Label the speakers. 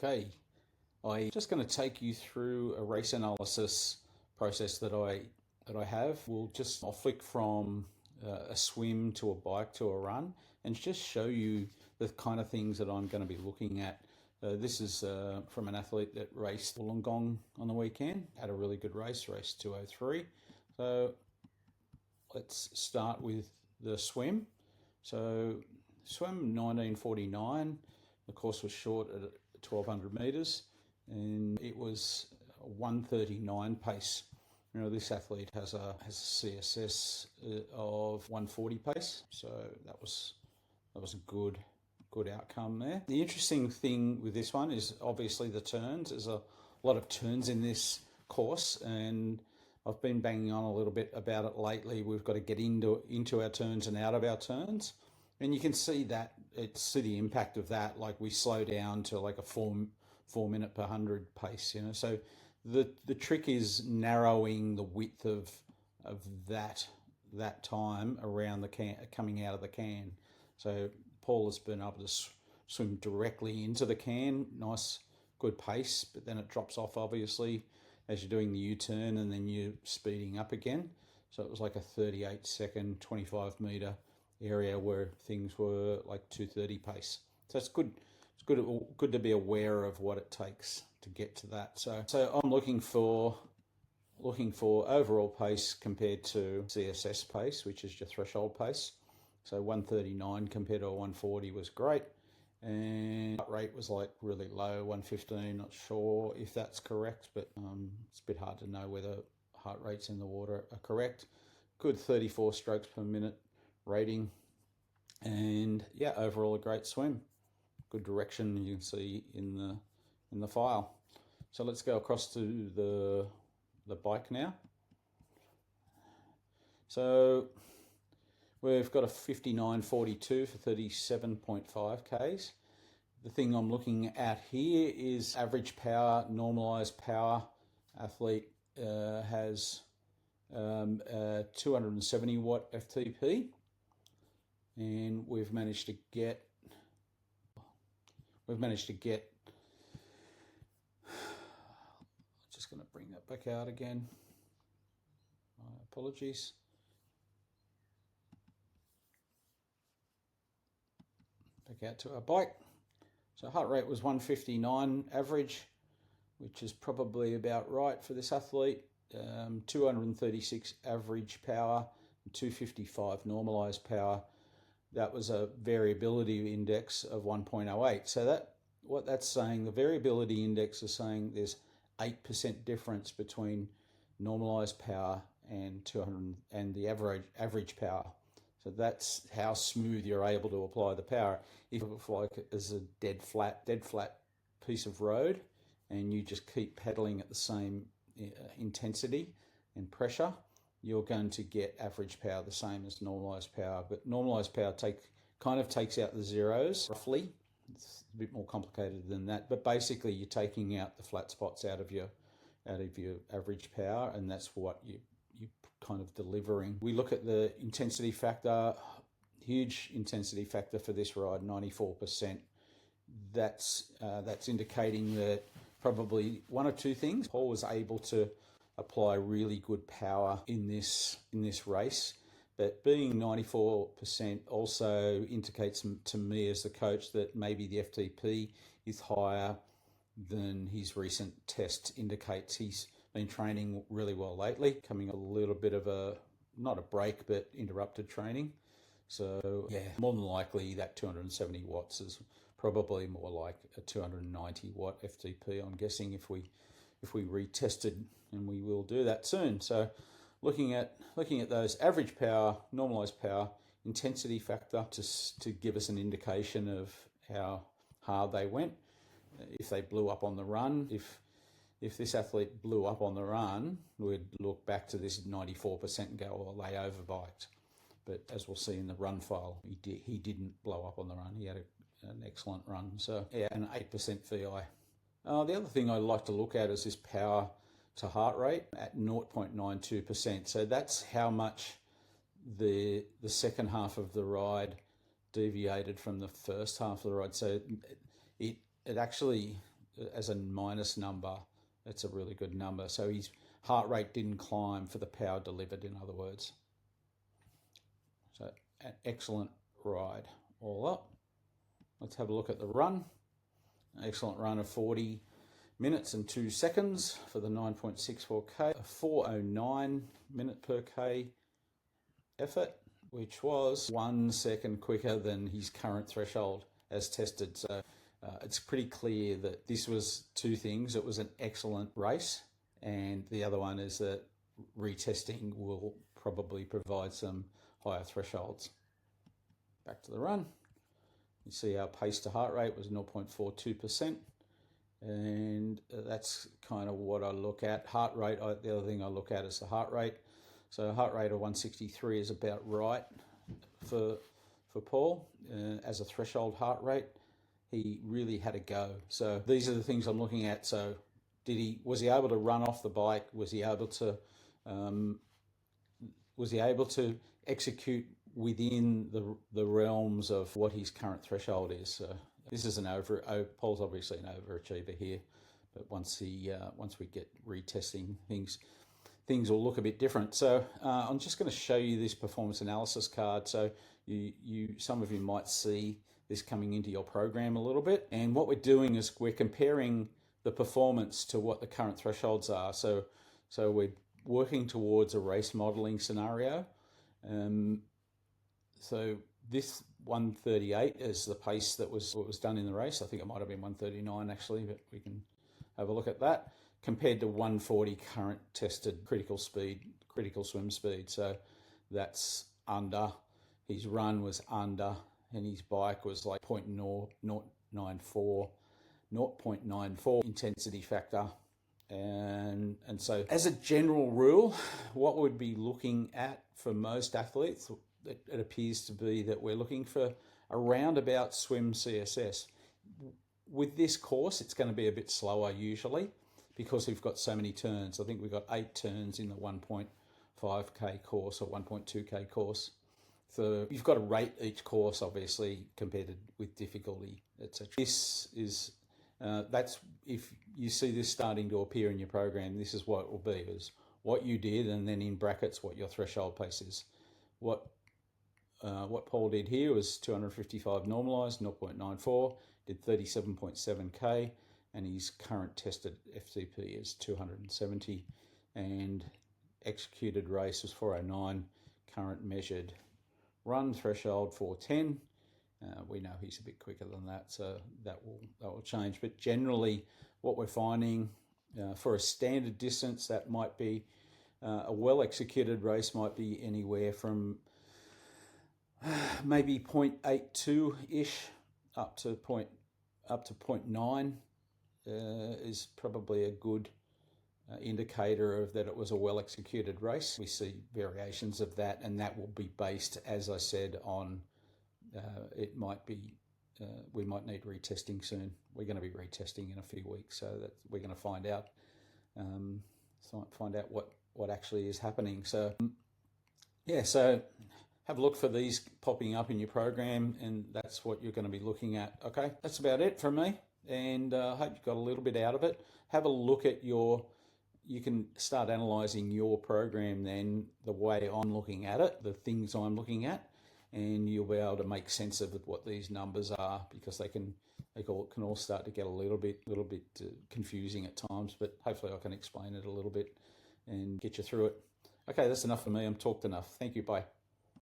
Speaker 1: Okay, I'm just going to take you through a race analysis process that I have. I'll flick from a swim to a bike to a run and just show you the kind of things that I'm going to be looking at. This is from an athlete that raced Wollongong on the weekend. Had a really good race, race 2:03. So let's start with the swim. So swim 1949. The course was short at 1200 metres and it was a 1:39 pace. You know, this athlete has a CSS of 1:40 pace, so that was a good outcome there. The interesting thing with this one is obviously the turns. There's a lot of turns in this course, and I've been banging on a little bit about it lately. We've got to get into our turns and out of our turns, and you can see the impact of that. Like we slow down to like a 4 minute per 100 pace, you know. So the trick is narrowing the width of that time around the can coming out of the can. So Paul has been able to swim directly into the can, nice good pace, but then it drops off obviously as you're doing the U-turn and then you're speeding up again. So it was like a 38-second, 25-meter area where things were like 2:30 pace. So it's good. It's good to be aware of what it takes to get to that. So I'm looking for overall pace compared to CSS pace, which is your threshold pace. So 1:39 compared to a 1:40 was great, and heart rate was like really low, 1:15. Not sure if that's correct, but it's a bit hard to know whether heart rates in the water are correct. Good 34 strokes per minute rating, and yeah, overall a great swim. Good direction you can see in the file. So let's go across to the bike now. So we've got a 59.42 for 37.5 Ks. The thing I'm looking at here is average power, normalized power. Athlete has 270 watt FTP, and we've managed to get just going to bring that back out again. My apologies. Back out to our bike. So heart rate was 159 average, which is probably about right for this athlete. 236 average power, 255 normalized power. That was a variability index of 1.08. So what that's saying, the variability index is saying there's 8% difference between normalized power and 200 and the average power. So that's how smooth you're able to apply the power. If it's like as a dead flat piece of road, and you just keep pedaling at the same intensity and pressure, you're going to get average power the same as normalized power. But normalized power kind of takes out the zeros roughly. It's a bit more complicated than that, but basically you're taking out the flat spots out of your average power, and that's what you kind of delivering. We look at the intensity factor, huge intensity factor for this ride, 94%. That's indicating that probably one or two things. Paul was able to apply really good power in this race, but being 94% also indicates to me as the coach that maybe the FTP is higher than his recent test indicates. He's been training really well lately, coming a little bit of not a break, but interrupted training. So yeah, more than likely that 270 watts is probably more like a 290 watt FTP, I'm guessing, if we retested, and we will do that soon. So looking at those average power, normalized power, intensity factor to give us an indication of how hard they went. If they blew up on the run, if this athlete blew up on the run, we'd look back to this 94% and go, well, they overbiked. But as we'll see in the run file, he didn't blow up on the run. He had an excellent run. So yeah, an 8% VI. The other thing I like to look at is this power to heart rate at 0.92%. So that's how much the second half of the ride deviated from the first half of the ride. So it actually as a minus number, it's a really good number. So his heart rate didn't climb for the power delivered, in other words. So an excellent ride all up. Let's have a look at the run. Excellent run of 40 minutes and 2 seconds for the 9.64K, a 4:09 minute per K effort, which was 1 second quicker than his current threshold as tested. So it's pretty clear that this was two things. It was an excellent race, and the other one is that retesting will probably provide some higher thresholds. Back to the run. You see our pace to heart rate was 0.42%, and that's kind of what I look at. Heart rate, the other thing I look at is the heart rate. So heart rate of 163 is about right for Paul as a threshold heart rate. He really had a go. So these are the things I'm looking at. So was he able to run off the bike? Was he able to execute within the realms of what his current threshold is? So this is Paul's obviously an overachiever here, but once we get retesting things will look a bit different. So I'm just going to show you this performance analysis card. So some of you might see this coming into your program a little bit. And what we're doing is we're comparing the performance to what the current thresholds are. So we're working towards a race modeling scenario. So this 138 is the pace that was done in the race. I think it might have been 139 actually, but we can have a look at that, compared to 140 current tested critical swim speed. So that's under. His run was under, and his bike was like 0.94 intensity factor. And so as a general rule, what we'd be looking at for most athletes, it appears to be that we're looking for around about swim CSS. With this course, it's going to be a bit slower usually because we've got so many turns. I think we've got 8 turns in the 1.5K course or 1.2K course. So you've got to rate each course, obviously, compared with difficulty, etc. This is, that's, if you see this starting to appear in your program, this is what it will be, is what you did, and then in brackets what your threshold pace is. What Paul did here was 255 normalised, 0.94, did 37.7K, and his current tested FTP is 270, and executed race was 409, current measured run threshold 410. We know he's a bit quicker than that, so that will change. But generally, what we're finding for a standard distance, that might be a well-executed race might be anywhere from maybe 0.82-ish up to 0.9 is probably a good indicator of that it was a well-executed race. We see variations of that, and that will be based, as I said, on it might be we might need retesting soon. We're going to be retesting in a few weeks, so that we're going to find out what actually is happening. So yeah, so have a look for these popping up in your program, and that's what you're going to be looking at. Okay, that's about it from me, and I hope you got a little bit out of it. Have a look at you can start analysing your program then, the way I'm looking at it, the things I'm looking at, and you'll be able to make sense of what these numbers are, because they can all start to get a little bit confusing at times, but hopefully I can explain it a little bit and get you through it. Okay, that's enough for me. I'm talked enough. Thank you. Bye.